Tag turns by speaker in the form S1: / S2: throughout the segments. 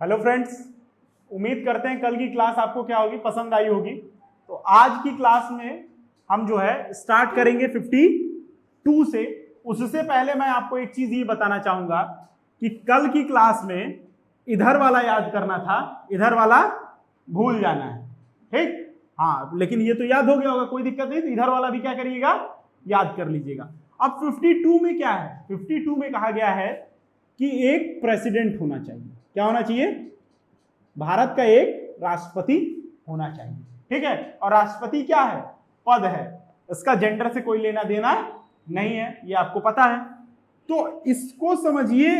S1: Hello friends, उम्मीद करते हैं कल की क्लास आपको क्या होगी, पसंद आई होगी। तो आज की क्लास में हम जो है स्टार्ट करेंगे 52 से। उससे पहले मैं आपको एक चीज ये बताना चाहूंगा कि कल की क्लास में इधर वाला याद करना था, इधर वाला भूल जाना है, ठीक? हाँ, लेकिन ये तो याद हो गया होगा, कोई दिक्कत नहीं। तो इधर वाला भी क्या करिएगा, याद कर लीजिएगा। अब 52 में क्या है, 52 में कहा गया है कि एक प्रेसिडेंट होना चाहिए। क्या होना चाहिए? भारत का एक राष्ट्रपति होना चाहिए, ठीक है। और राष्ट्रपति क्या है? पद है, इसका जेंडर से कोई लेना देना नहीं है, ये आपको पता है। तो इसको समझिए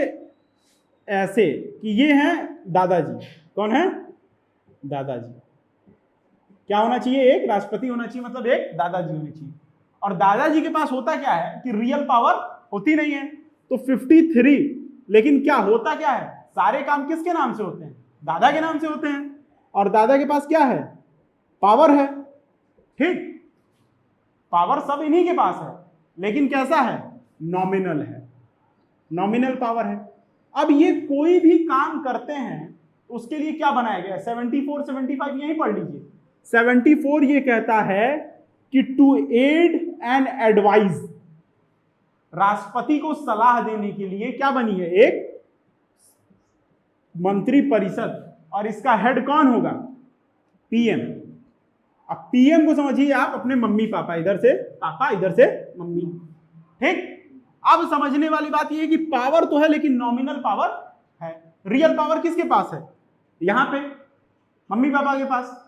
S1: ऐसे कि ये हैं दादाजी। कौन है? दादाजी। क्या होना चाहिए? एक राष्ट्रपति होना चाहिए, मतलब एक दादाजी होने चाहिए। और दादाजी के पास होता क्या है कि रियल पावर होती नहीं है। तो 53, लेकिन क्या होता क्या है, सारे काम किसके नाम से होते हैं? दादा के नाम से होते हैं। और दादा के पास क्या है? पावर है, ठीक। पावर सब इन्हीं के पास है, लेकिन कैसा है? नॉमिनल है, नॉमिनल पावर है। अब ये कोई भी काम करते हैं उसके लिए क्या बनाया गया? 74 75 यहीं पढ़ लीजिए। 74 ये कहता है कि टू एड एंड एडवाइज, राष्ट्रपति को सलाह देने के लिए क्या बनी है? एक मंत्री परिषद। और इसका हेड कौन होगा? पीएम। अब पीएम को समझिए आप अपने मम्मी पापा, इधर से पापा इधर से मम्मी, ठीक। अब समझने वाली बात यह है कि पावर तो है लेकिन नॉमिनल पावर है। रियल पावर किसके पास है? यहां पे मम्मी पापा के पास।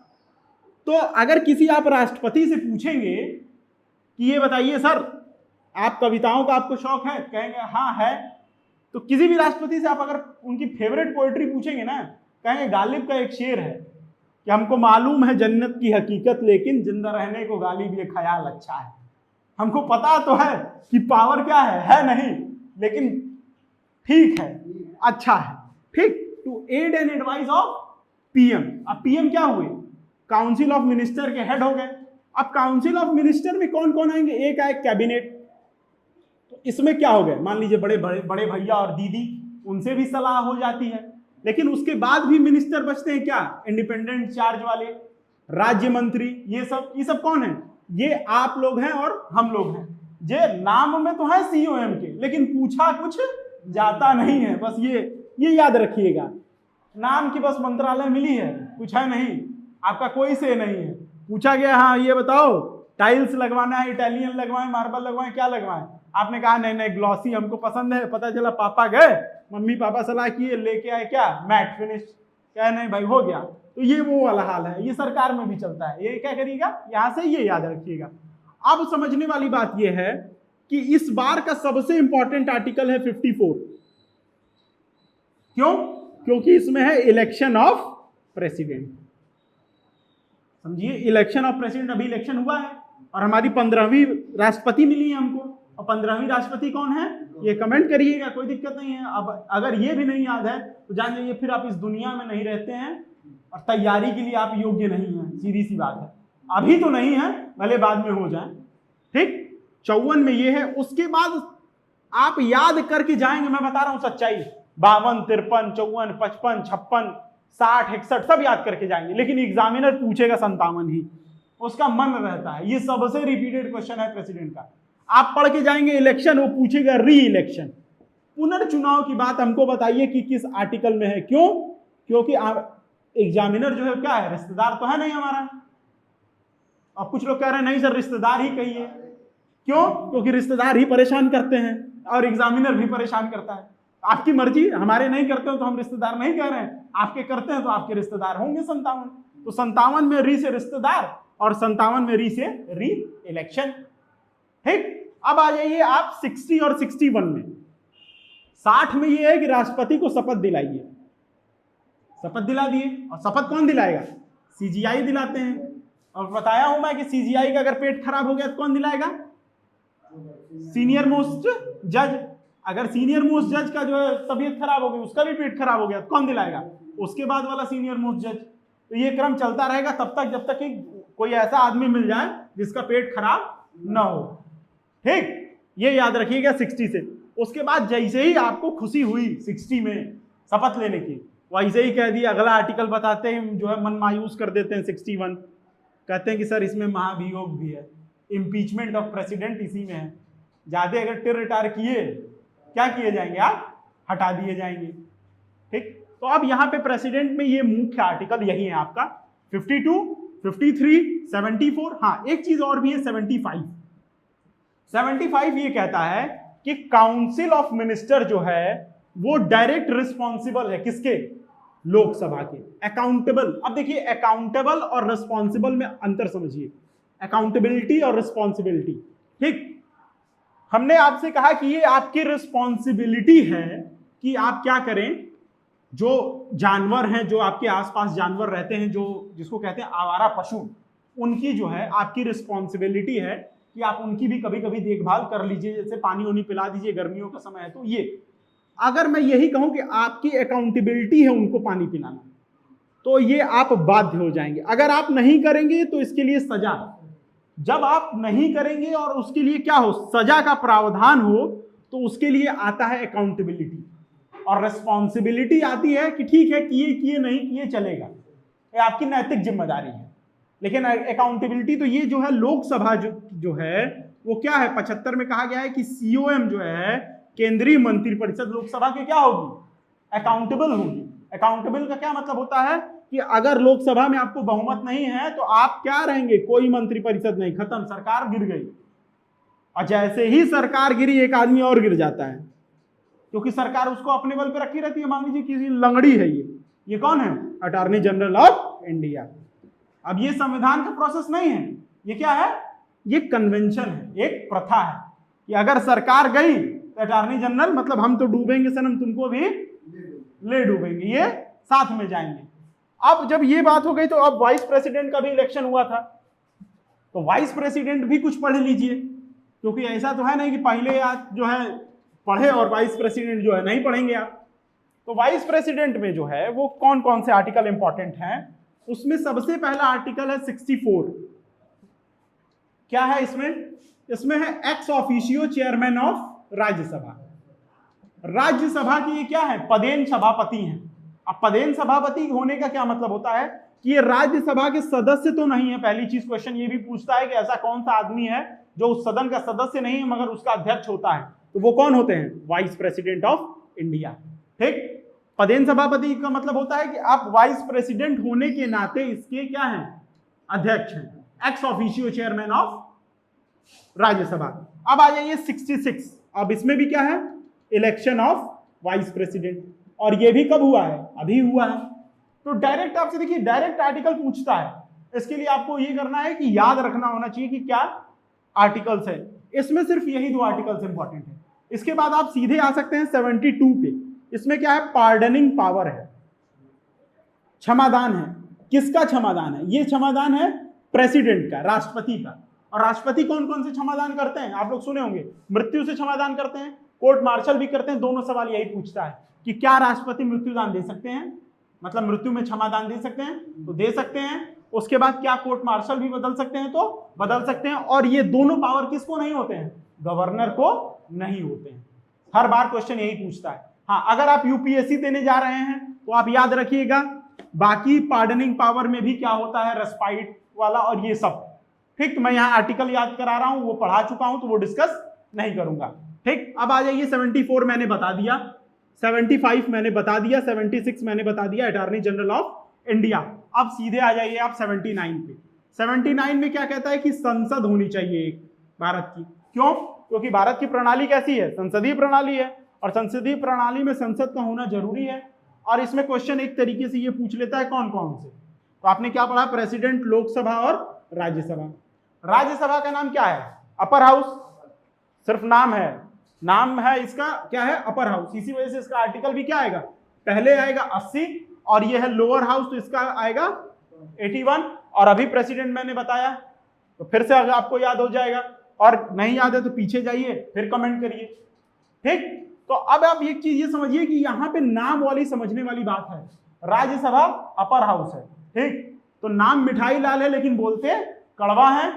S1: तो अगर किसी आप राष्ट्रपति से पूछेंगे कि ये बताइए सर, आप कविताओं का आपको शौक है? कहेंगे हाँ है। तो किसी भी राष्ट्रपति से आप अगर उनकी फेवरेट पोएट्री पूछेंगे ना, कहेंगे गालिब का एक शेर है कि हमको मालूम है जन्नत की हकीकत, लेकिन जिंदा रहने को गालिब ये ख्याल अच्छा है। हमको पता तो है कि पावर क्या है नहीं, लेकिन ठीक है, अच्छा है, ठीक। To aid and advice of PM. अब पीएम क्या हुए? काउंसिल ऑफ मिनिस्टर के हेड हो गए। अब काउंसिल ऑफ मिनिस्टर में कौन कौन आएंगे? एक आए कैबिनेट। तो इसमें क्या हो गए, मान लीजिए बड़े बड़े बड़े भैया और दीदी, उनसे भी सलाह हो जाती है। लेकिन उसके बाद भी मिनिस्टर बचते हैं क्या? इंडिपेंडेंट चार्ज वाले, राज्य मंत्री। ये सब कौन है? ये आप लोग हैं और हम लोग हैं। ये नाम में तो है सीओएम के, लेकिन पूछा कुछ जाता नहीं है। बस ये याद रखिएगा, नाम की बस मंत्रालय मिली है, कुछ है नहीं, आपका कोई से नहीं है। पूछा गया हाँ ये बताओ टाइल्स लगवाना है, इटालियन लगवाएं, मार्बल लगवाएं, क्या लगवाएं? आपने कहा नहीं नहीं ग्लॉसी हमको पसंद है। पता चला पापा गए, मम्मी पापा सलाह किए, लेके आए क्या? Matte finish. क्या नहीं भाई हो गया। तो ये वो वाला हाल है, ये सरकार में भी चलता है। ये क्या करिएगा, यहां से ये याद रखिएगा। अब समझने वाली बात ये है कि इस बार का सबसे इंपॉर्टेंट आर्टिकल है 54। क्यों? क्योंकि इसमें है इलेक्शन ऑफ प्रेसिडेंट। समझिए, इलेक्शन ऑफ प्रेसिडेंट। अभी इलेक्शन हुआ है और हमारी 15वीं राष्ट्रपति मिली है हमको। और 15वीं राष्ट्रपति कौन है ये कमेंट करिएगा, कोई दिक्कत नहीं है। अब अगर ये भी नहीं याद है तो जान जाइए फिर आप इस दुनिया में नहीं रहते हैं और तैयारी के लिए आप योग्य नहीं हैं, सीधी सी बात है। अभी तो नहीं है, भले बाद में हो जाए, ठीक। 54 में ये है। उसके बाद आप याद करके जाएंगे, मैं बता रहा हूं सच्चाई। 52 53 54 55 56 60 61 सब याद करके जाएंगे, लेकिन एग्जामिनर पूछेगा 57 ही, उसका मन रहता है। ये सबसे रिपीटेड क्वेश्चन है प्रेसिडेंट का। आप पढ़ के जाएंगे इलेक्शन, वो पूछेगा री इलेक्शन, पुनर्चुनाव की बात हमको बताइए कि किस आर्टिकल में है। क्यों? क्योंकि एग्जामिनर जो है क्या है, रिश्तेदार तो है नहीं हमारा। अब कुछ लोग कह रहे हैं नहीं सर रिश्तेदार ही कहिए। क्यों? क्योंकि रिश्तेदार ही परेशान करते हैं और एग्जामिनर भी परेशान करता है। आपकी मर्जी, हमारे नहीं करते हो तो हम रिश्तेदार नहीं कह रहे हैं, आपके करते हैं तो आपके रिश्तेदार होंगे 57। तो 57 में री से रिश्तेदार और 57 में री से री इलेक्शन, ठीक। अब आ जाइए आप 60 और 61 में। 60 में ये है कि राष्ट्रपति को शपथ दिलाइए, शपथ दिला दिए। और शपथ कौन दिलाएगा? सीजीआई दिलाते हैं। और बताया हूं मैं कि सीजीआई का अगर पेट खराब हो गया तो कौन दिलाएगा? सीनियर मोस्ट जज। अगर सीनियर मोस्ट जज का जो है तबीयत खराब हो गई, उसका भी पेट खराब हो गया तो कौन दिलाएगा? उसके बाद वाला सीनियर मोस्ट जज। तो ये क्रम चलता रहेगा तब तक जब तक कि कोई ऐसा आदमी मिल जाए जिसका पेट खराब ना हो, ठीक। ये याद रखिएगा 60 से। उसके बाद जैसे ही आपको खुशी हुई 60 में शपथ लेने की, वैसे ही कह दिया, अगला आर्टिकल बताते हैं जो है मन मायूस कर देते हैं 61, कहते हैं कि सर इसमें महाभियोग भी है, इम्पीचमेंट ऑफ प्रेसिडेंट इसी में है। ज्यादा अगर टिर रिटायर किए क्या किए जाएंगे, आप हटा दिए जाएंगे। ठीक, तो अब यहाँ पे प्रेसिडेंट में ये मुख्य आर्टिकल यही है आपका 52, 53, 74। हाँ, एक चीज और भी है 75। 75 ये कहता है कि काउंसिल ऑफ मिनिस्टर जो है वो डायरेक्ट रिस्पॉन्सिबल है किसके, लोकसभा के, अकाउंटेबल। अब देखिए अकाउंटेबल और रिस्पॉन्सिबल में अंतर समझिए, अकाउंटेबिलिटी और रिस्पॉन्सिबिलिटी। ठीक, हमने आपसे कहा कि ये आपकी रिस्पॉन्सिबिलिटी है कि आप क्या करें, जो जानवर हैं, जो आपके आसपास जानवर रहते हैं, जो जिसको कहते हैं आवारा पशु, उनकी जो है आपकी रिस्पॉन्सिबिलिटी है कि आप उनकी भी कभी कभी देखभाल कर लीजिए, जैसे पानी वानी पिला दीजिए, गर्मियों का समय है तो ये। अगर मैं यही कहूं कि आपकी अकाउंटेबिलिटी है उनको पानी पिलाना, तो ये आप बाध्य हो जाएंगे। अगर आप नहीं करेंगे तो इसके लिए सजा, जब आप नहीं करेंगे और उसके लिए क्या हो, सजा का प्रावधान हो, तो उसके लिए आता है अकाउंटेबिलिटी। और रिस्पॉन्सिबिलिटी आती है कि ठीक है किए नहीं किए चलेगा, ये आपकी नैतिक जिम्मेदारी है। लेकिन अकाउंटेबिलिटी तो ये जो है लोकसभा जो है वो क्या है, 75 में कहा गया है कि सीओएम जो है केंद्रीय मंत्रिपरिषद लोकसभा के क्या होगी, अकाउंटेबल होगी। अकाउंटेबल का क्या मतलब होता है कि अगर लोकसभा में आपको बहुमत नहीं है तो आप क्या रहेंगे, कोई मंत्रिपरिषद नहीं, खत्म, सरकार गिर गई। और जैसे ही सरकार गिरी एक आदमी और गिर जाता है, क्योंकि सरकार उसको अपने बल पे रखी रहती है। मान लीजिए किसी लंगड़ी है, ये कौन है, अटॉर्नी जनरल ऑफ इंडिया। अब ये संविधान का प्रोसेस नहीं है, ये क्या है, ये कन्वेंशन है, एक प्रथा है कि अगर सरकार गई तो अटॉर्नी जनरल, मतलब हम तो डूबेंगे सनम, तुमको भी ले डूबेंगे, ये साथ में जाएंगे। अब जब ये बात हो गई तो अब वाइस प्रेसिडेंट का भी इलेक्शन हुआ था, तो वाइस प्रेसिडेंट भी कुछ पढ़ लीजिए, क्योंकि ऐसा तो है नहीं कि पहले आज जो है पढ़े और वाइस प्रेसिडेंट जो है नहीं पढ़ेंगे आप। तो वाइस प्रेसिडेंट में जो है वो कौन कौन से आर्टिकल इंपॉर्टेंट हैं, उसमें सबसे पहला आर्टिकल है 64। क्या है इसमें है ex officio chairman of Rajya Sabha. Rajya Sabha की ये क्या है, पदेन सभापति हैं। अब पदेन सभापति होने का क्या मतलब होता है कि ये राज्यसभा के सदस्य तो नहीं है। पहली चीज क्वेश्चन ये भी पूछता है कि ऐसा कौन सा आदमी है जो उस सदन का सदस्य नहीं है मगर उसका अध्यक्ष होता है, तो वो कौन होते हैं, वाइस प्रेसिडेंट ऑफ इंडिया। ठीक, पदेन सभापति का मतलब होता है कि आप वाइस प्रेसिडेंट होने के नाते इसके क्या हैं, अध्यक्ष हैं, ex officio chairman of Rajya Sabha. अब आ जाइए 66। अब इसमें भी क्या है, इलेक्शन ऑफ वाइस प्रेसिडेंट, और ये भी कब हुआ है, अभी हुआ है। तो डायरेक्ट आपसे देखिए, डायरेक्ट आर्टिकल पूछता है, इसके लिए आपको ये करना है कि याद रखना होना चाहिए कि क्या आर्टिकल्स है। इसमें सिर्फ यही 2 आर्टिकल्स इंपॉर्टेंट है। इसके बाद आप सीधे आ सकते हैं 72 पे। इसमें क्या है, पार्डनिंग पावर है, क्षमादान है। किसका क्षमादान है, ये क्षमादान है प्रेसिडेंट का, राष्ट्रपति का। और राष्ट्रपति कौन कौन से क्षमादान करते हैं, आप लोग सुने होंगे, मृत्यु से क्षमादान करते हैं, कोर्ट मार्शल भी करते हैं। दोनों सवाल यही पूछता है कि क्या राष्ट्रपति मृत्युदान दे सकते हैं, मतलब मृत्यु में क्षमादान दे सकते हैं, तो दे सकते हैं। उसके बाद क्या कोर्ट मार्शल भी बदल सकते हैं, तो बदल सकते हैं। और ये दोनों पावर किसको नहीं होते हैं, गवर्नर को नहीं होते हैं। हर बार क्वेश्चन यही पूछता है। हाँ, अगर आप यूपीएससी देने जा रहे हैं तो आप याद रखिएगा, बाकी पार्डनिंग पावर में भी क्या होता है, रेस्पाइट वाला और ये सब। ठीक, मैं यहाँ आर्टिकल याद करा रहा हूं, वो पढ़ा चुका हूं तो वो डिस्कस नहीं करूंगा। ठीक, अब आ जाइए 74 मैंने बता दिया, 75 मैंने बता दिया, 76 मैंने बता दिया, अटॉर्नी जनरल ऑफ इंडिया। अब सीधे आ जाइए आप 79 पे। 79 में क्या कहता है कि संसद होनी चाहिए एक भारत की। क्यों, क्योंकि भारत की प्रणाली कैसी है, संसदीय प्रणाली है, और संसदीय प्रणाली में संसद का होना जरूरी है। और इसमें क्वेश्चन एक तरीके से ये पूछ लेता है कौन कौन से, तो आपने क्या पढ़ा, प्रेसिडेंट, लोकसभा और राज्यसभा। राज्यसभा का नाम क्या है, अपर हाउस, सिर्फ नाम है इसका क्या है, अपर हाउस। इसी वजह से इसका आर्टिकल भी क्या आएगा, पहले आएगा 80, और ये है लोअर हाउस तो इसका आएगा 81। और अभी प्रेसिडेंट मैंने बताया, तो फिर से अगर आपको याद हो जाएगा, और नहीं याद है तो पीछे जाइए फिर कमेंट करिए। ठीक, तो अब आप एक चीज ये समझिए कि यहाँ पे नाम वाली समझने वाली बात है। राज्यसभा अपर हाउस है, ठीक, तो नाम मिठाई लाल है लेकिन बोलते कड़वा है।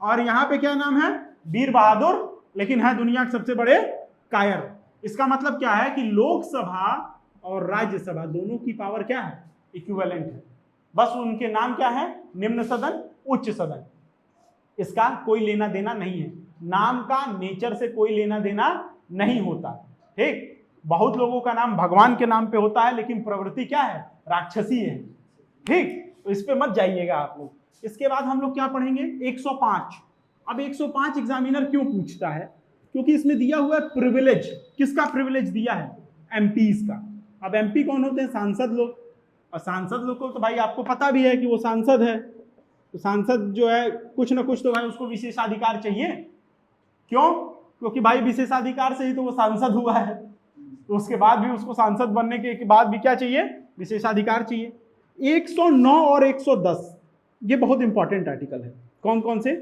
S1: और यहाँ पे क्या नाम है, वीर बहादुर, लेकिन है दुनिया के सबसे बड़े कायर। इसका मतलब क्या है कि लोकसभा और राज्यसभा दोनों की पावर क्या है, इक्विवेलेंट है। बस उनके नाम क्या है, निम्न सदन, उच्च सदन। इसका कोई लेना देना नहीं है, नाम का नेचर से कोई लेना देना नहीं होता। ठीक, बहुत लोगों का नाम भगवान के नाम पे होता है लेकिन प्रवृत्ति क्या है, राक्षसी है। ठीक, तो इस पे मत जाइएगा आप लोग। इसके बाद हम लोग क्या पढ़ेंगे, 105। अब 105 एग्जामिनर क्यों पूछता है, क्योंकि इसमें दिया हुआ है प्रिविलेज। किसका प्रिविलेज दिया है, एमपीज का। अब एमपी कौन होते हैं, सांसद लोग। और सांसद लोग को तो भाई आपको पता भी है कि वो सांसद है, तो सांसद जो है कुछ ना कुछ तो भाई उसको विशेषाधिकार चाहिए। क्यों, क्योंकि भाई विशेषाधिकार से ही तो वो सांसद हुआ है, तो उसके बाद भी उसको सांसद बनने के बाद भी क्या चाहिए, विशेषाधिकार चाहिए। 109 और 110 ये बहुत इंपॉर्टेंट आर्टिकल है। कौन कौन से,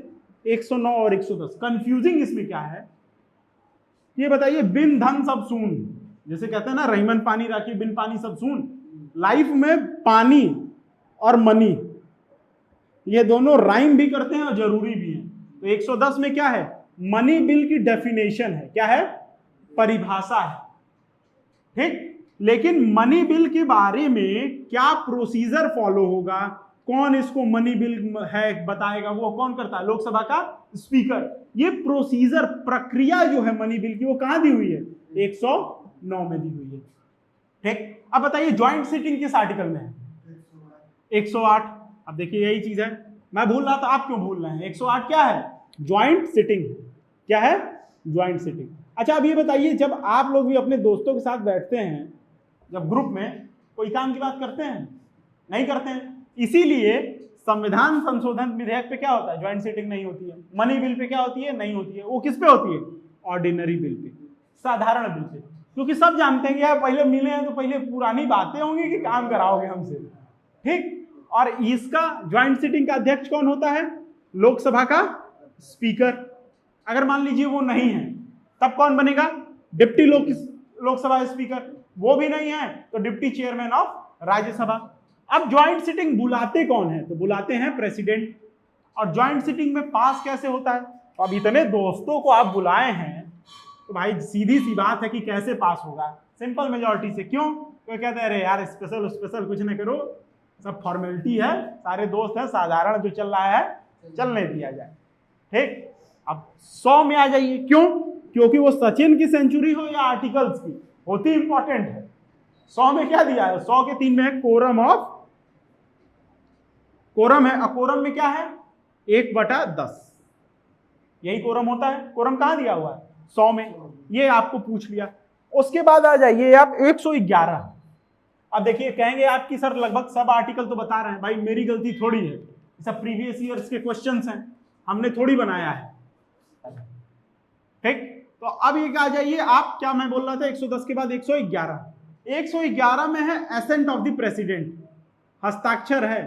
S1: 109 और 110। कंफ्यूजिंग इसमें क्या है ये बताइए, बिन धन सब सून, जैसे कहते हैं ना रहीमन पानी राखी बिन पानी सब सून। लाइफ में पानी और मनी ये दोनों राइम भी करते हैं और जरूरी भी है। तो 110 में क्या है, मनी बिल की डेफिनेशन है, क्या है, परिभाषा है। ठीक, लेकिन मनी बिल के बारे में क्या प्रोसीजर फॉलो होगा, कौन इसको मनी बिल है बताएगा, वो कौन करता है, लोकसभा का स्पीकर। ये प्रोसीजर प्रक्रिया जो है मनी बिल की वो कहां दी हुई है, 109 में दी हुई है। ठीक, अब बताइए ज्वाइंट सिटिंग किस आर्टिकल में है, 108। अब देखिए यही चीज है, मैं भूल रहा था, आप क्यों भूल रहे हैं। 108 क्या है, ज्वाइंट सिटिंग। क्या है, ज्वाइंट सिटिंग। अच्छा अब ये बताइए, जब आप लोग भी अपने दोस्तों के साथ बैठते हैं, जब ग्रुप में, कोई काम की बात करते हैं, नहीं करते हैं। इसीलिए संविधान संशोधन विधेयक पे क्या होता है, ज्वाइंट सिटिंग नहीं होती है। मनी बिल पे क्या होती है, नहीं होती है। वो किस पे होती है, ऑर्डिनरी बिल पे, साधारण बिल पे। क्योंकि सब जानते हैं कि यार पहले मिले हैं तो पहले पुरानी बातें होंगी कि काम कराओगे हमसे। ठीक, और इसका ज्वाइंट सिटिंग का अध्यक्ष कौन होता है, लोकसभा का स्पीकर। अगर मान लीजिए वो नहीं है तब कौन बनेगा, डिप्टी लोकसभा स्पीकर। वो भी नहीं है तो डिप्टी चेयरमैन ऑफ राज्यसभा। अब ज्वाइंट सिटिंग बुलाते कौन है, तो बुलाते हैं प्रेसिडेंट। और ज्वाइंट सिटिंग में पास कैसे होता है, तो अब इतने दोस्तों को आप बुलाए हैं तो भाई सीधी सी बात है कि कैसे पास होगा, सिंपल मेजॉरिटी से। क्यों, तो कहते हैं अरे यार स्पेशल स्पेशल कुछ नहीं करो, सब फॉर्मेलिटी है, सारे दोस्त हैं, साधारण जो चल रहा है चलने दिया जाए। ठीक, अब 100 में आ जाइए। क्यों, क्योंकि वो सचिन की सेंचुरी हो या आर्टिकल्स की, होती इंपॉर्टेंट है। 100 में क्या दिया है, 100 के 3 में है कोरम ऑफ, कोरम है। कोरम में क्या है, 1/10, यही कोरम होता है। कोरम कहां दिया हुआ है, 100 में। ये आपको पूछ लिया। उसके बाद आ जाइए आप 111। अब देखिए कहेंगे आपकी सर लगभग सब आर्टिकल तो बता रहे हैं, भाई मेरी गलती थोड़ी है, सब प्रीवियस ईयर्स के क्वेश्चंस हैं, हमने थोड़ी बनाया है। ठीक, तो अब ये आ जाइए आप, क्या मैं बोल रहा था, 110 के बाद 111। 111 में है एसेंट ऑफ द प्रेसिडेंट, हस्ताक्षर है।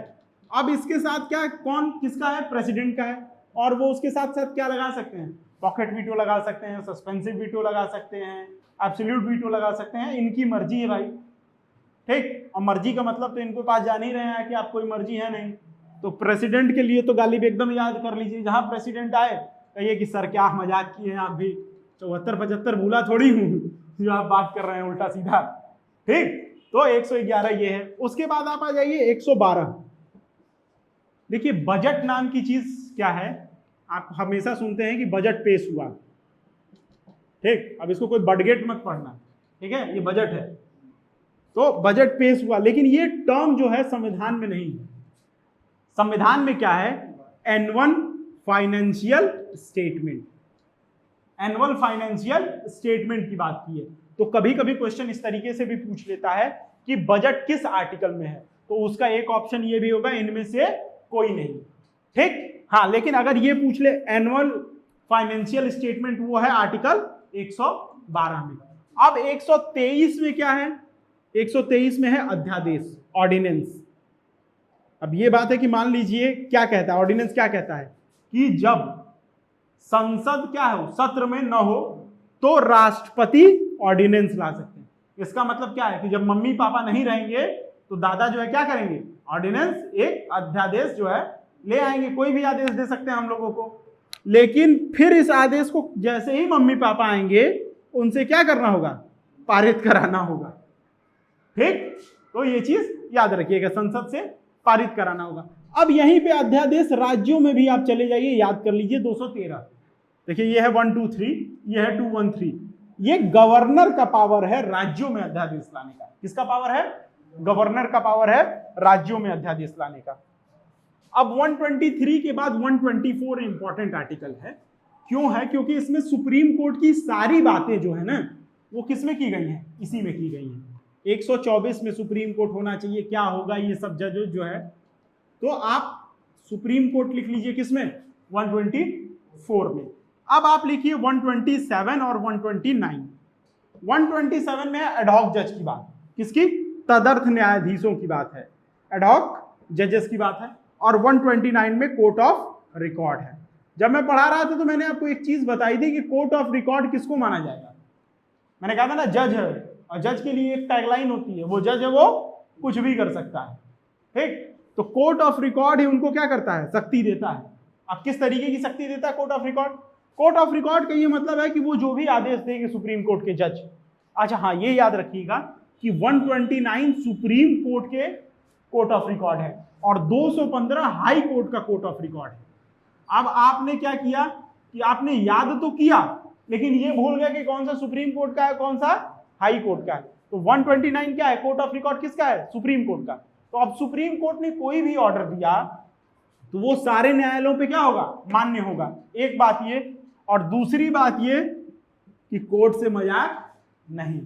S1: अब इसके साथ क्या, कौन किसका है, प्रेसिडेंट का है। और वो उसके साथ साथ क्या लगा सकते हैं, पॉकेट वीटो लगा सकते हैं, सस्पेंसिव वीटो लगा सकते हैं, एब्सोल्यूट वीटो लगा सकते हैं। इनकी मर्जी है भाई। ठीक, और मर्जी का मतलब तो इनके पास जान ही रहे हैं कि आप कोई मर्जी है नहीं। तो प्रेसिडेंट के लिए तो गालिब एकदम याद कर लीजिए, जहां प्रेसिडेंट आए कहिए कि सर क्या मजाक किए हैं आप भी, 74-75 भूला थोड़ी हूं जो आप बात कर रहे हैं उल्टा सीधा। ठीक, तो 111 ये है। उसके बाद आप आ जाइए 112। देखिए बजट नाम की चीज क्या है, आप हमेशा सुनते हैं कि बजट पेश हुआ। ठीक, अब इसको कोई बडगेट मत पढ़ना, ठीक है, ये बजट है। तो बजट पेश हुआ, लेकिन ये टर्म जो है संविधान में नहीं है। संविधान में क्या है, annual financial statement, annual financial statement की बात की है। तो कभी कभी क्वेश्चन इस तरीके से भी पूछ लेता है कि बजट किस आर्टिकल में है, तो उसका एक ऑप्शन ये भी होगा इनमें से कोई नहीं। ठीक, हाँ, लेकिन अगर ये पूछ ले एनुअल फाइनेंशियल स्टेटमेंट, वो है आर्टिकल 112 में। अब 123 में क्या है, 123 में है अध्यादेश, ऑर्डिनेंस। अब ये बात है कि मान लीजिए क्या कहता है ऑर्डिनेंस, क्या कहता है कि जब संसद क्या हो, सत्र में न हो तो राष्ट्रपति ऑर्डिनेंस ला सकते हैं। इसका मतलब क्या है कि जब मम्मी पापा नहीं रहेंगे तो दादा जो है क्या करेंगे, ऑर्डिनेंस, एक अध्यादेश जो है ले आएंगे। कोई भी आदेश दे सकते हैं हम लोगों को, लेकिन फिर इस आदेश को जैसे ही मम्मी पापा आएंगे उनसे क्या करना होगा, पारित कराना होगा। ठीक, तो ये चीज याद रखिएगा, संसद से पारित कराना होगा। अब यहीं पे अध्यादेश राज्यों में भी आप चले जाइए, याद कर लीजिए 213। देखिए ये है 123, ये है 213। ये गवर्नर का पावर है राज्यों में अध्यादेश लाने का। किसका पावर है? गवर्नर का पावर है राज्यों में अध्यादेश लाने का। अब 123 के बाद 124 इंपॉर्टेंट आर्टिकल है। क्यों है? क्योंकि इसमें सुप्रीम कोर्ट की सारी बातें जो है ना, वो किसमें की गई हैं? इसी में की गई हैं। 124 में सुप्रीम कोर्ट होना चाहिए, क्या होगा, ये सब जज जो है, तो आप सुप्रीम कोर्ट लिख लीजिए किसमें? 124 में। अब आप लिखिए 127 और 129। 127 में है एडहॉक जज की बात। किसकी? तदर्थ न्यायाधीशों की बात है, एडहॉक जजेस की बात है। और 129 में कोर्ट ऑफ रिकॉर्ड है। जब मैं पढ़ा रहा था तो मैंने आपको एक चीज बताई थी कि कोर्ट ऑफ रिकॉर्ड किसको माना जाएगा। मैंने कहा था ना, जज है, और जज के लिए एक टैगलाइन होती है, वो जज है वो कुछ भी कर सकता है। ठीक, तो कोर्ट ऑफ रिकॉर्ड ही उनको क्या करता है? शक्ति देता है। अब किस तरीके की शक्ति देता है court of record? Court of record का ये मतलब है कि वो जो भी आदेश देंगे सुप्रीम कोर्ट के जज। अच्छा हाँ, ये याद रखिएगा कि 129 सुप्रीम कोर्ट के कोर्ट ऑफ रिकॉर्ड है और 215 हाई कोर्ट का कोर्ट ऑफ रिकॉर्ड है। अब आपने क्या किया कि आपने याद तो किया, लेकिन ये भूल गया कि कौन सा सुप्रीम कोर्ट का है, कौन सा हाई कोर्ट का है। तो 129 क्या है? कोर्ट ऑफ रिकॉर्ड किसका है? सुप्रीम कोर्ट का। तो अब सुप्रीम कोर्ट ने कोई भी ऑर्डर दिया तो वो सारे न्यायालयों पे क्या होगा? मान्य होगा। एक बात ये, और दूसरी बात ये कि कोर्ट से मजाक नहीं,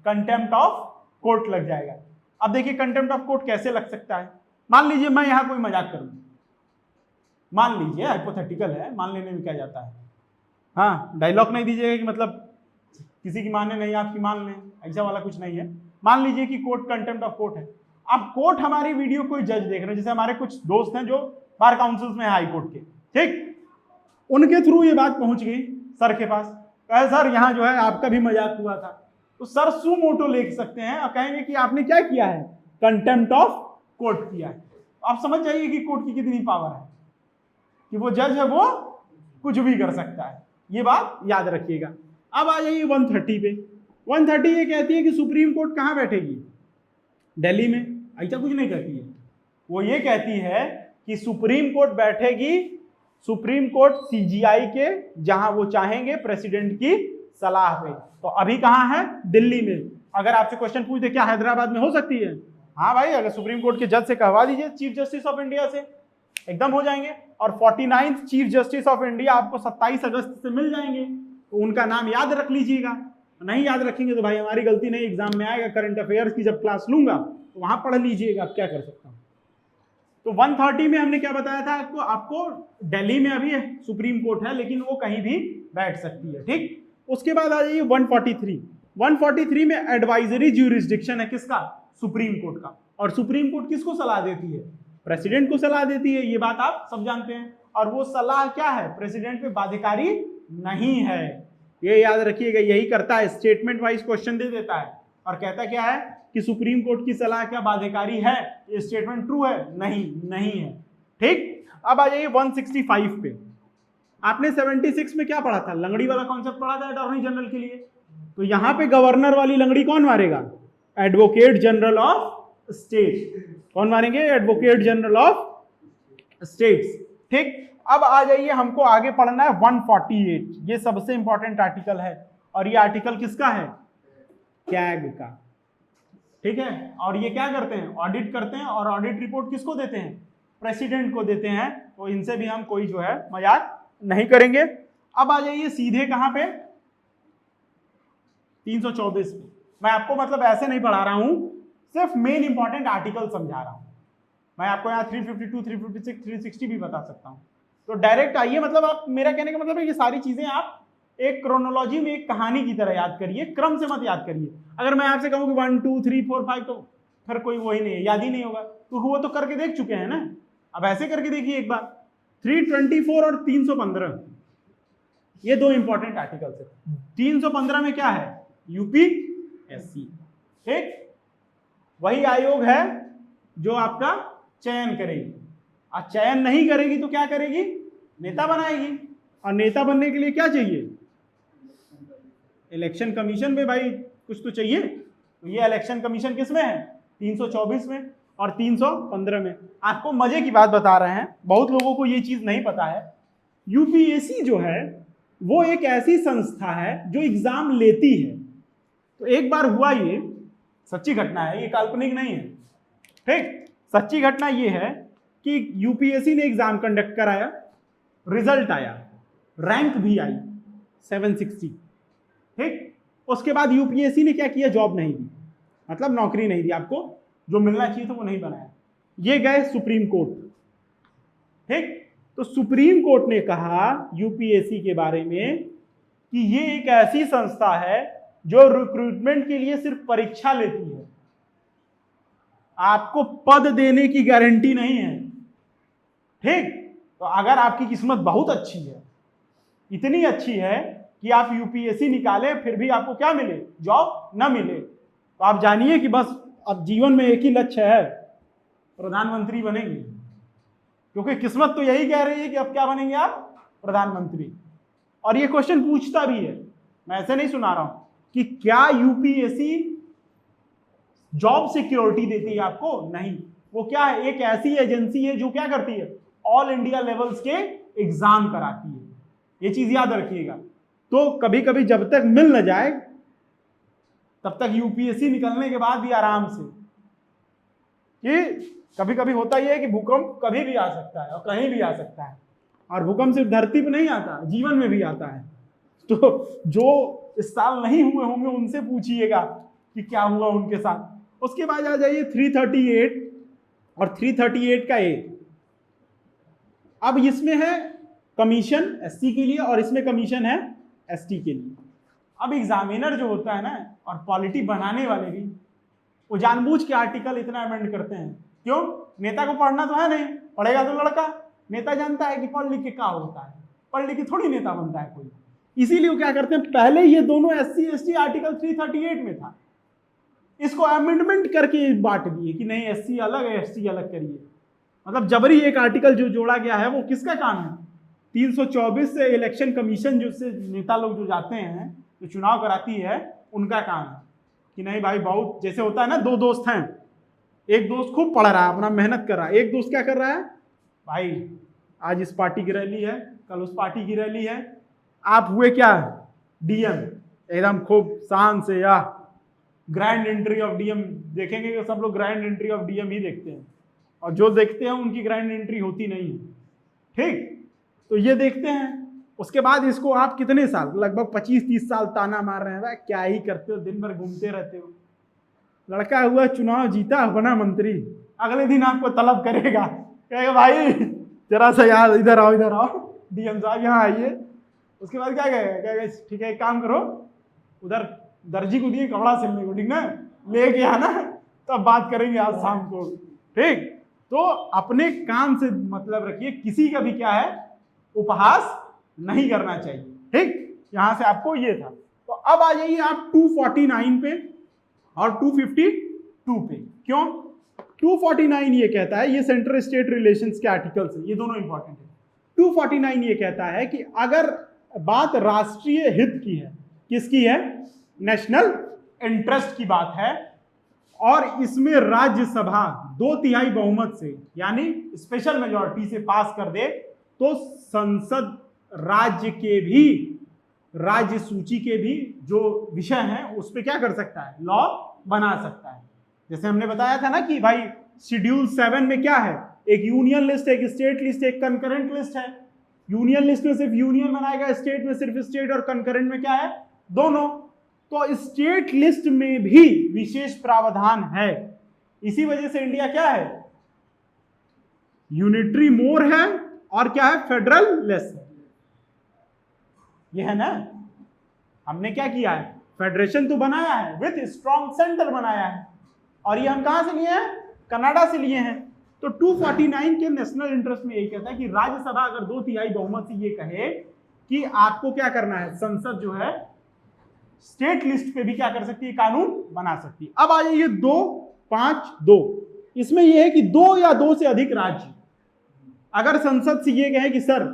S1: कंटेम्प्ट ऑफ कोर्ट लग जाएगा। अब देखिए कंटेम्प्ट ऑफ कोर्ट कैसे लग सकता है। मान लीजिए मैं यहां कोई मजाक करूं, मान लीजिए हाइपोथेटिकल है, मान लेने में क्या जाता है। हाँ, डायलॉग नहीं दीजिएगा कि मतलब किसी की माने नहीं आपकी मान लें, ऐसा वाला कुछ नहीं है। मान लीजिए कि कोर्ट कंटेम्प्ट ऑफ कोर्ट है। अब कोर्ट हमारी वीडियो कोई जज देख रहे हैं, जैसे हमारे कुछ दोस्त हैं जो बार काउंसिल्स में हाई कोर्ट के, ठीक, उनके थ्रू ये बात पहुंच गई सर के पास, कहे सर यहाँ जो है आपका भी मजाक हुआ था। तो सर सुमोटो लिख सकते हैं और कहेंगे कि आपने क्या किया है? कंटेम्प्ट ऑफ कोर्ट किया है। आप समझ जाइए कि कोर्ट की कितनी पावर है कि वो जज है वो कुछ भी कर सकता है। ये बात याद रखिएगा। अब आ जाइए 130 पे। 130 ये कहती है कि सुप्रीम कोर्ट कहाँ बैठेगी? दिल्ली में। ऐसा कुछ नहीं कहती है, वो ये कहती है कि सुप्रीम कोर्ट बैठेगी, सुप्रीम कोर्ट सीजीआई के, जहां वो चाहेंगे प्रेसिडेंट की सलाह पे। तो अभी कहां है? दिल्ली में। अगर आपसे क्वेश्चन पूछ दे क्या हैदराबाद में हो सकती है? हाँ भाई, अगर सुप्रीम कोर्ट के जज से कहवा दीजिए, चीफ जस्टिस ऑफ इंडिया से, एकदम हो जाएंगे। और 49th chief justice of India आपको 27 अगस्त से मिल जाएंगे, तो उनका नाम याद रख लीजिएगा। नहीं याद रखेंगे तो भाई हमारी गलती नहीं, एग्जाम में आएगा, करंट अफेयर्स की जब क्लास लूंगा तो वहां पढ़ लीजिएगा, क्या कर सकता हूं। तो 130 में हमने क्या बताया था आपको दिल्ली में अभी सुप्रीम कोर्ट है, लेकिन वो कहीं भी बैठ सकती है। ठीक, उसके बाद आ जाइए 143। 143 में एडवाइजरी ज्यूरिसडिक्शन है किसका? सुप्रीम कोर्ट का। और सुप्रीम कोर्ट किसको सलाह देती है? प्रेसिडेंट को सलाह देती है, ये बात आप सब जानते हैं। और वो सलाह क्या है? प्रेसिडेंट पे बाध्यकारी नहीं है, ये याद रखिएगा। यही करता है, स्टेटमेंट वाइज क्वेश्चन दे देता है और कहता क्या है कि सुप्रीम कोर्ट की सलाह क्या बाध्यकारी है? ये स्टेटमेंट ट्रू है? नहीं है। ठीक, अब आ जाइए 165 पे। आपने 76 में क्या पढ़ा था? लंगड़ी वाला कॉन्सेप्ट पढ़ा था अटॉर्नी जनरल के लिए। तो यहां पे गवर्नर वाली लंगड़ी कौन मारेगा? Advocate general of state. कौन मारेंगे? Advocate general of states. ठीक, अब आ जाइए, हमको आगे पढ़ना है 148। ये सबसे इंपॉर्टेंट आर्टिकल है, और ये आर्टिकल किसका है? कैग का। ठीक है, और ये क्या करते हैं? ऑडिट करते हैं, और ऑडिट रिपोर्ट किसको देते हैं? प्रेसिडेंट को देते हैं। तो इनसे भी हम कोई जो है मजाक नहीं करेंगे। अब आ जाइए सीधे कहां पे? 324 पे। मैं आपको मतलब ऐसे नहीं पढ़ा रहा हूं, सिर्फ मेन इंपॉर्टेंट आर्टिकल समझा रहा हूं। मैं आपको यहाँ 352, 356, 360 भी बता सकता हूं। तो डायरेक्ट आइए, मतलब आप, मेरा कहने का मतलब है ये सारी चीजें आप एक क्रोनोलॉजी में, एक कहानी की तरह याद करिए, क्रम से मत याद करिए। अगर मैं आपसे कहूं कि 1 2 3 4 5, तो फिर कोई वही नहीं है, याद ही नहीं होगा, क्योंकि वो तो करके देख चुके हैं ना। अब ऐसे करके देखिए एक बार। 324 और 315, ये दो इंपॉर्टेंट आर्टिकल्स है। 315 में क्या है? यूपीएससी। ठीक, वही आयोग है जो आपका चयन करेगी। और चयन नहीं करेगी तो क्या करेगी? नेता बनाएगी। और नेता बनने के लिए क्या चाहिए? इलेक्शन कमीशन में भाई कुछ तो चाहिए, तो ये इलेक्शन कमीशन किस में है? 324 में और 315 में। आपको मजे की बात बता रहे हैं, बहुत लोगों को ये चीज नहीं पता है। यूपीएससी जो है वो एक ऐसी संस्था है जो एग्जाम लेती है। तो एक बार हुआ, ये सच्ची घटना है, ये काल्पनिक नहीं है, ठीक। सच्ची घटना ये है कि यूपीएससी ने एग्जाम कंडक्ट कराया, रिजल्ट आया, रैंक भी आई 760, ठीक। उसके बाद यूपीएससी ने क्या किया? जॉब नहीं दी, मतलब नौकरी नहीं दी, आपको जो मिलना चाहिए था वो नहीं बनाया। ये गए सुप्रीम कोर्ट, ठीक। तो सुप्रीम कोर्ट ने कहा यूपीएससी के बारे में कि ये एक ऐसी संस्था है जो रिक्रूटमेंट के लिए सिर्फ परीक्षा लेती है, आपको पद देने की गारंटी नहीं है, ठीक। तो अगर आपकी किस्मत बहुत अच्छी है, इतनी अच्छी है कि आप यूपीएससी निकाले फिर भी आपको क्या मिले? जॉब ना मिले, तो आप जानिए कि बस अब जीवन में एक ही लक्ष्य है, प्रधानमंत्री बनेंगे। क्योंकि किस्मत तो यही कह रही है कि अब क्या बनेंगे आप? प्रधानमंत्री। और ये क्वेश्चन पूछता भी है, मैं ऐसे नहीं सुना रहा हूं, कि क्या यूपीएससी जॉब सिक्योरिटी देती है आपको? नहीं। वो क्या है? एक ऐसी एजेंसी है जो क्या करती है? ऑल इंडिया लेवल्स के एग्जाम कराती है, ये चीज याद रखिएगा। तो कभी कभी जब तक मिल न जाए तब तक यूपीएससी निकलने के बाद भी आराम से, कि कभी कभी होता ही है कि भूकंप कभी भी आ सकता है और कहीं भी आ सकता है, और भूकंप सिर्फ धरती पर नहीं आता, जीवन में भी आता है। तो जो इस साल नहीं हुए होंगे उनसे पूछिएगा कि क्या हुआ उनके साथ। उसके बाद आ जाइए 338 और 338 का ए। अब इसमें है कमीशन एससी के लिए और इसमें कमीशन है एसटी के लिए। अब एग्जामिनर जो होता है ना, और पॉलिटी बनाने वाले भी, वो जानबूझ के आर्टिकल इतना अमेंड करते हैं। क्यों? नेता को पढ़ना तो है नहीं, पढ़ेगा तो लड़का। नेता जानता है कि पढ़ लिख के क्या होता है, पढ़ लिख के थोड़ी नेता बनता है कोई। इसीलिए वो क्या करते हैं, पहले ये दोनों एससी एसटी आर्टिकल 338 में था, इसको अमेंडमेंट करके बांट दिए कि नहीं एससी अलग है एसटी अलग करिए। मतलब जबरी एक आर्टिकल जो जोड़ा गया है वो किसका काम है? 324 से इलेक्शन कमीशन जो से नेता लोग जो जाते हैं, जो चुनाव कराती है, उनका काम है कि नहीं भाई, बहुत जैसे होता है ना, दो दोस्त हैं, एक दोस्त खूब पढ़ रहा है, अपना मेहनत कर रहा है, एक दोस्त क्या कर रहा है, भाई आज इस पार्टी की रैली है, कल उस पार्टी की रैली है, आप हुए क्या? डीएम, एकदम खूब शान से, या ग्रैंड एंट्री ऑफ डीएम देखेंगे कि सब लोग ग्रैंड एंट्री ऑफ डीएम ही देखते हैं, और जो देखते हैं उनकी ग्रैंड एंट्री होती नहीं है, ठीक। तो ये देखते हैं। उसके बाद इसको आप कितने साल, लगभग 25-30 साल ताना मार रहे हैं, भाई क्या ही करते हो, दिन भर घूमते रहते हो। लड़का हुआ, चुनाव जीता, बना मंत्री, अगले दिन आपको तलब करेगा, कहेगा भाई जरा सा यार इधर आओ, इधर आओ, डीएम साहब यहाँ आइए। उसके बाद क्या कहेगा, ठीक है एक काम करो, उधर दर्जी को दिए कपड़ा सिलने को, ठीक ना, लेके आना, तब बात करेंगे आज शाम को, ठीक। तो अपने काम से मतलब रखिए, किसी का भी क्या है, उपहास नहीं करना चाहिए, ठीक। यहां से आपको ये था। तो अब आ जाइए आप 249 पे और 252 पे। क्यों? 249 ये कहता है, ये सेंट्रल स्टेट रिलेशंस के आर्टिकल्स हैं, ये दोनों इंपॉर्टेंट है। 249 ये कहता है कि अगर बात राष्ट्रीय हित की है, किसकी है? नेशनल इंटरेस्ट की बात है, और इसमें राज्यसभा 2/3 बहुमत से, यानी स्पेशल मेजॉरिटी से पास कर दे, तो संसद राज्य के भी, राज्य सूची के भी जो विषय हैं उस पर क्या कर सकता है? लॉ बना सकता है। जैसे हमने बताया था ना कि भाई शेड्यूल 7 में क्या है, एक यूनियन लिस्ट, एक स्टेट लिस्ट, एक कंकरेंट लिस्ट है। यूनियन लिस्ट में सिर्फ यूनियन बनाएगा, स्टेट में सिर्फ स्टेट, और कंकरेंट में क्या है? दोनों। तो स्टेट लिस्ट में भी विशेष प्रावधान है। इसी वजह से इंडिया क्या है? यूनिटरी मोर है, और क्या है? फेडरल लेस है। ये है ना, हमने क्या किया है? फेडरेशन तो बनाया है, विथ स्ट्रॉन्ग सेंटर बनाया है, और ये हम कहां से लिए हैं? कनाडा से लिए हैं। तो 249 के नेशनल इंटरेस्ट में यही कहता है कि राज्यसभा अगर 2/3 बहुमत से ये कहे कि आपको क्या करना है, संसद जो है स्टेट लिस्ट पे भी क्या कर सकती है? कानून बना सकती है। अब आ जाइए 252। इसमें यह है कि 2 या 2 से अधिक राज्य अगर संसद से ये कहे कि सर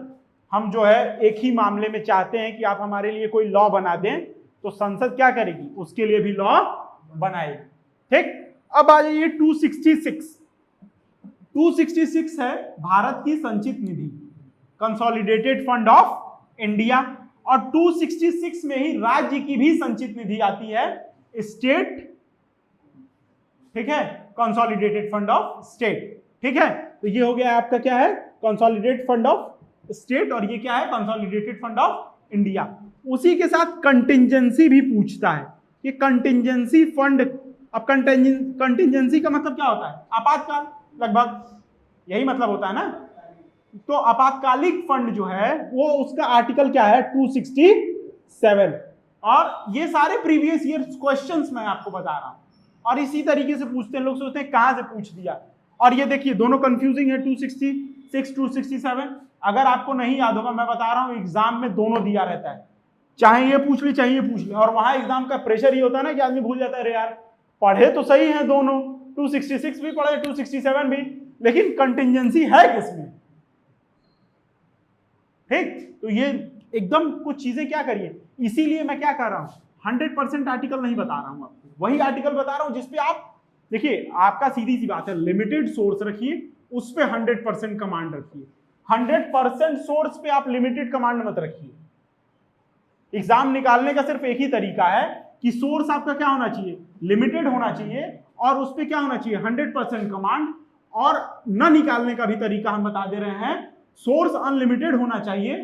S1: हम जो है एक ही मामले में चाहते हैं कि आप हमारे लिए कोई लॉ बना दें, तो संसद क्या करेगी? उसके लिए भी लॉ बनाएगी। ठीक, अब आ जाइए 266 है भारत की संचित निधि, कंसोलिडेटेड फंड ऑफ इंडिया, और 266 में ही राज्य की भी संचित निधि आती है, स्टेट, ठीक है, कंसोलिडेटेड फंड ऑफ स्टेट। ठीक है, तो ये हो गया आपका क्या है, कंसोलिडेटेड फंड ऑफ स्टेट, और ये क्या है, कंसोलिडेटेड फंड ऑफ इंडिया। उसी के साथ कंटिंजेंसी भी पूछता है कि कंटिंजेंसी फंड, अब कंटिंजेंसी का मतलब क्या होता है, आपातकाल, लगभग यही मतलब होता है ना। तो आपातकालिक फंड जो है वो उसका आर्टिकल क्या है, 267, और ये सारे प्रीवियस ईयर क्वेश्चंस मैं आपको बता रहा हूं, और इसी तरीके से पूछते हैं लोग, सोचते हैं कहां से पूछ दिया। और ये देखिए दोनों कंफ्यूजिंग है, 266 267, अगर आपको नहीं याद होगा मैं बता रहा हूं, एग्जाम में दोनों दिया रहता है, चाहे ये पूछ ले चाहे ये पूछ ले, और वहां एग्जाम का प्रेशर ये होता है ना कि आदमी भूल जाता है, अरे यार पढ़े तो सही है दोनों, 266 भी पढ़े 267 भी, लेकिन कंटिंजेंसी है किसमें। ठीक, तो ये एकदम कुछ चीजें क्या करिए, इसीलिए मैं क्या कर रहा हूं, 100% आर्टिकल नहीं बता रहा हूं आपको, वही आर्टिकल बता रहा हूं जिसपे आप देखिए, आपका सीधी सी बात है, लिमिटेड सोर्स रखिए, उस पे 100% कमांड रखिए, 100% सोर्स पे आप लिमिटेड कमांड मत रखिए। एग्जाम निकालने का सिर्फ एक ही तरीका है कि सोर्स आपका क्या होना चाहिए, लिमिटेड होना चाहिए, और उस पे क्या होना चाहिए, 100% कमांड। और न निकालने का भी तरीका हम बता दे रहे हैं, सोर्स अनलिमिटेड होना चाहिए,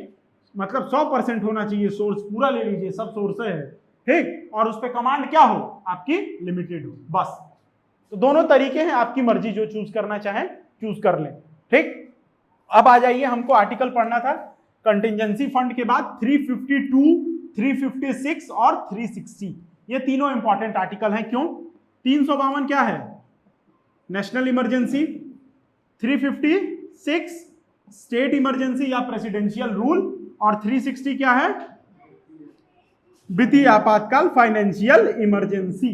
S1: मतलब 100% होना चाहिए, सोर्स पूरा ले लीजिए, सब सोर्स है, ठीक, और उस पे कमांड क्या हो, आपकी लिमिटेड हो, बस। तो दोनों तरीके हैं, आपकी मर्जी, जो चूज करना चाहें चूज कर लें। ठीक, अब आ जाइए, हमको आर्टिकल पढ़ना था कंटिंजेंसी फंड के बाद 352, 356 और 360, ये तीनों इंपॉर्टेंट आर्टिकल हैं। क्यों, 352 क्या है, नेशनल इमरजेंसी, 356 स्टेट इमरजेंसी या प्रेसिडेंशियल रूल, और 360 क्या है, वित्तीय आपातकाल, फाइनेंशियल इमरजेंसी।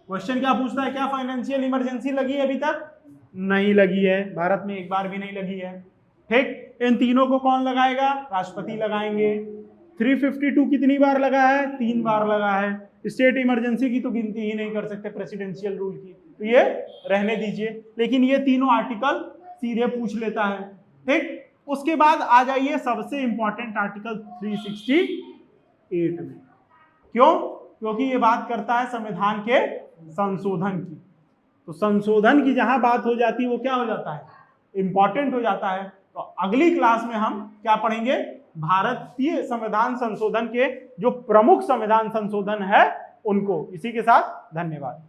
S1: क्वेश्चन क्या पूछता है, क्या फाइनेंशियल इमरजेंसी लगी है अभी तक, नहीं लगी है, भारत में एक बार भी नहीं लगी है। ठीक, इन तीनों को कौन लगाएगा, राष्ट्रपति लगाएंगे। 352 कितनी बार लगा है, 3 बार लगा है। स्टेट इमरजेंसी की तो गिनती ही नहीं कर सकते, प्रेसिडेंशियल रूल की, तो ये रहने दीजिए, लेकिन ये तीनों आर्टिकल सीधे पूछ लेता है। ठीक, उसके बाद आ जाइए सबसे इंपॉर्टेंट आर्टिकल 368 में। क्यों, क्योंकि ये बात करता है संविधान के संशोधन की। तो संशोधन की जहां बात हो जाती है वो क्या हो जाता है, इंपॉर्टेंट हो जाता है। तो अगली क्लास में हम क्या पढ़ेंगे, भारतीय संविधान संशोधन के जो प्रमुख संविधान संशोधन है उनको। इसी के साथ धन्यवाद।